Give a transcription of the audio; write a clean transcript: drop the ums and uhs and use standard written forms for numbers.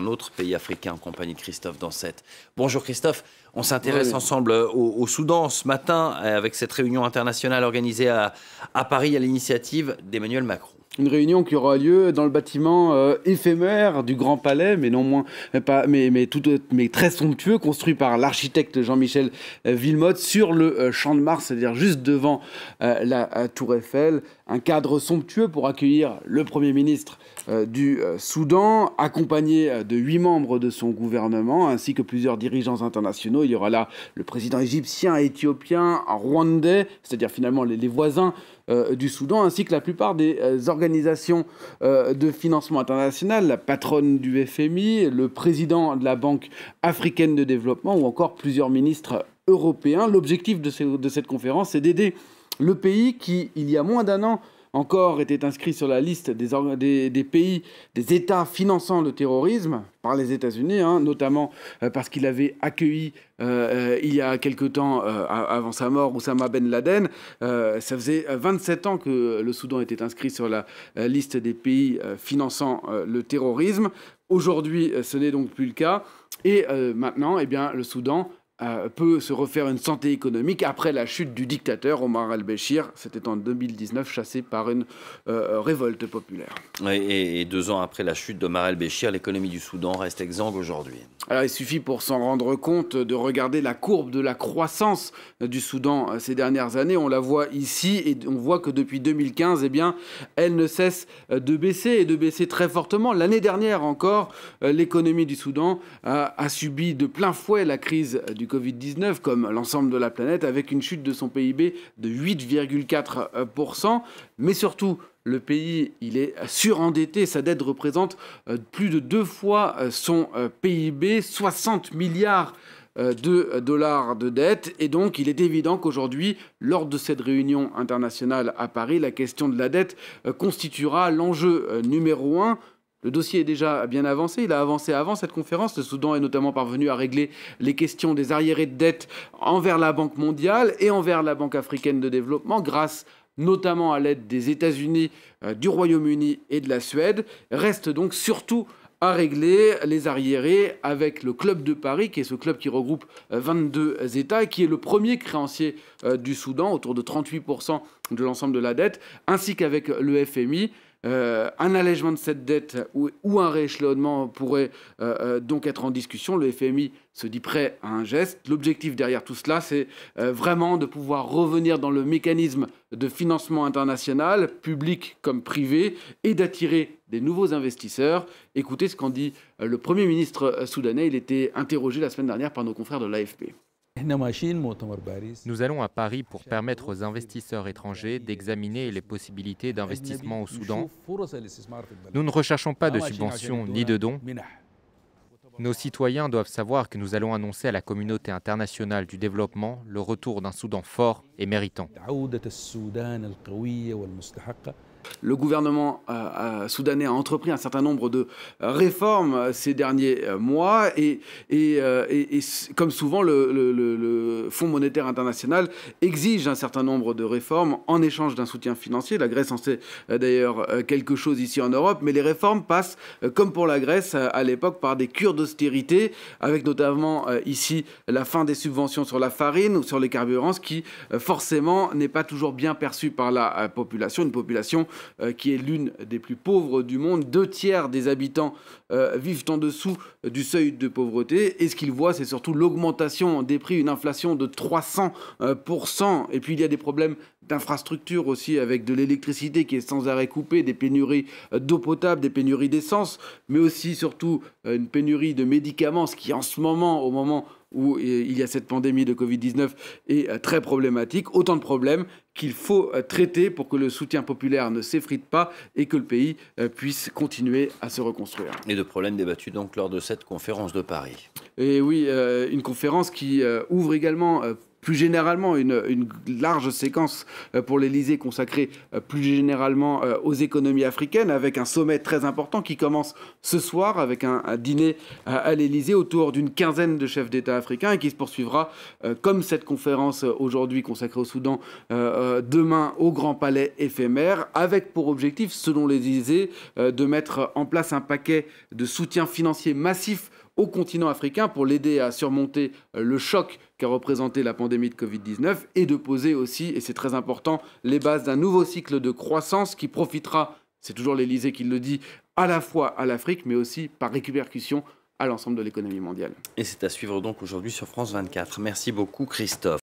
Un autre pays africain en compagnie de Christophe Dansette. Bonjour Christophe, on s'intéresse ensemble au Soudan ce matin avec cette réunion internationale organisée à Paris à l'initiative d'Emmanuel Macron. Une réunion qui aura lieu dans le bâtiment éphémère du Grand Palais, mais très somptueux, construit par l'architecte Jean-Michel Wilmotte sur le Champ de Mars, c'est-à-dire juste devant la Tour Eiffel. Un cadre somptueux pour accueillir le Premier ministre du Soudan, accompagné de 8 membres de son gouvernement, ainsi que plusieurs dirigeants internationaux. Il y aura là le président égyptien, éthiopien, rwandais, c'est-à-dire finalement les voisins du Soudan, ainsi que la plupart des organisations de financement international, la patronne du FMI, le président de la Banque africaine de développement ou encore plusieurs ministres européens. L'objectif de cette conférence, c'est d'aider le pays qui, il y a moins d'un an, encore était inscrit sur la liste des pays, des États finançant le terrorisme par les États-Unis, notamment parce qu'il avait accueilli il y a quelque temps, avant sa mort, Oussama Ben Laden. Ça faisait 27 ans que le Soudan était inscrit sur la liste des pays finançant le terrorisme. Aujourd'hui, ce n'est donc plus le cas. Et maintenant, eh bien, le Soudan peut se refaire une santé économique après la chute du dictateur Omar al-Béchir. C'était en 2019, chassé par une révolte populaire. Et 2 ans après la chute d'Omar al-Béchir, l'économie du Soudan reste exsangue aujourd'hui. Alors, il suffit pour s'en rendre compte de regarder la courbe de la croissance du Soudan ces dernières années. On la voit ici et on voit que depuis 2015, eh bien, elle ne cesse de baisser et de baisser très fortement. L'année dernière encore, l'économie du Soudan a subi de plein fouet la crise du Covid-19, comme l'ensemble de la planète, avec une chute de son PIB de 8,4%. Mais surtout, le pays, il est surendetté. Sa dette représente plus de 2 fois son PIB, 60 milliards de dollars de dette. Et donc, il est évident qu'aujourd'hui, lors de cette réunion internationale à Paris, la question de la dette constituera l'enjeu numéro 1. Le dossier est déjà bien avancé. Il a avancé avant cette conférence. Le Soudan est notamment parvenu à régler les questions des arriérés de dette envers la Banque mondiale et envers la Banque africaine de développement, grâce notamment à l'aide des États-Unis, du Royaume-Uni et de la Suède. Reste donc surtout à régler les arriérés avec le Club de Paris, qui est ce club qui regroupe 22 États et qui est le premier créancier du Soudan, autour de 38% de l'ensemble de la dette, ainsi qu'avec le FMI. Un allègement de cette dette ou un rééchelonnement pourrait donc être en discussion. Le FMI se dit prêt à un geste. L'objectif derrière tout cela, c'est vraiment de pouvoir revenir dans le mécanisme de financement international, public comme privé, et d'attirer des nouveaux investisseurs. Écoutez ce qu'en dit le Premier ministre soudanais. Il était interrogé la semaine dernière par nos confrères de l'AFP. Nous allons à Paris pour permettre aux investisseurs étrangers d'examiner les possibilités d'investissement au Soudan. Nous ne recherchons pas de subventions ni de dons. Nos citoyens doivent savoir que nous allons annoncer à la communauté internationale du développement le retour d'un Soudan fort et méritant. Le gouvernement soudanais a entrepris un certain nombre de réformes ces derniers mois et comme souvent, le Fonds monétaire international exige un certain nombre de réformes en échange d'un soutien financier. La Grèce en sait d'ailleurs quelque chose ici en Europe, mais les réformes passent, comme pour la Grèce à l'époque, par des cures d'austérité, avec notamment ici la fin des subventions sur la farine ou sur les carburants, ce qui forcément n'est pas toujours bien perçu par la population, une population qui est l'une des plus pauvres du monde. 2/3 des habitants vivent en dessous du seuil de pauvreté. Et ce qu'ils voient, c'est surtout l'augmentation des prix, une inflation de 300%. Et puis, il y a des problèmes d'infrastructure aussi, avec de l'électricité qui est sans arrêt coupée, des pénuries d'eau potable, des pénuries d'essence, mais aussi, surtout, une pénurie de médicaments, ce qui, en ce moment, au moment où il y a cette pandémie de Covid-19, est très problématique. Autant de problèmes qu'il faut traiter pour que le soutien populaire ne s'effrite pas et que le pays puisse continuer à se reconstruire. Et de problèmes débattus donc lors de cette conférence de Paris. Et oui, une conférence qui ouvre également plus généralement une large séquence pour l'Elysée consacrée plus généralement aux économies africaines, avec un sommet très important qui commence ce soir avec un dîner à l'Elysée autour d'une quinzaine de chefs d'État africains et qui se poursuivra comme cette conférence aujourd'hui consacrée au Soudan demain au Grand Palais éphémère, avec pour objectif, selon l'Elysée, de mettre en place un paquet de soutien financier massif au continent africain pour l'aider à surmonter le choc qu'a représenté la pandémie de Covid-19 et de poser aussi, et c'est très important, les bases d'un nouveau cycle de croissance qui profitera, c'est toujours l'Elysée qui le dit, à la fois à l'Afrique, mais aussi par répercussion à l'ensemble de l'économie mondiale. Et c'est à suivre donc aujourd'hui sur France 24. Merci beaucoup Christophe.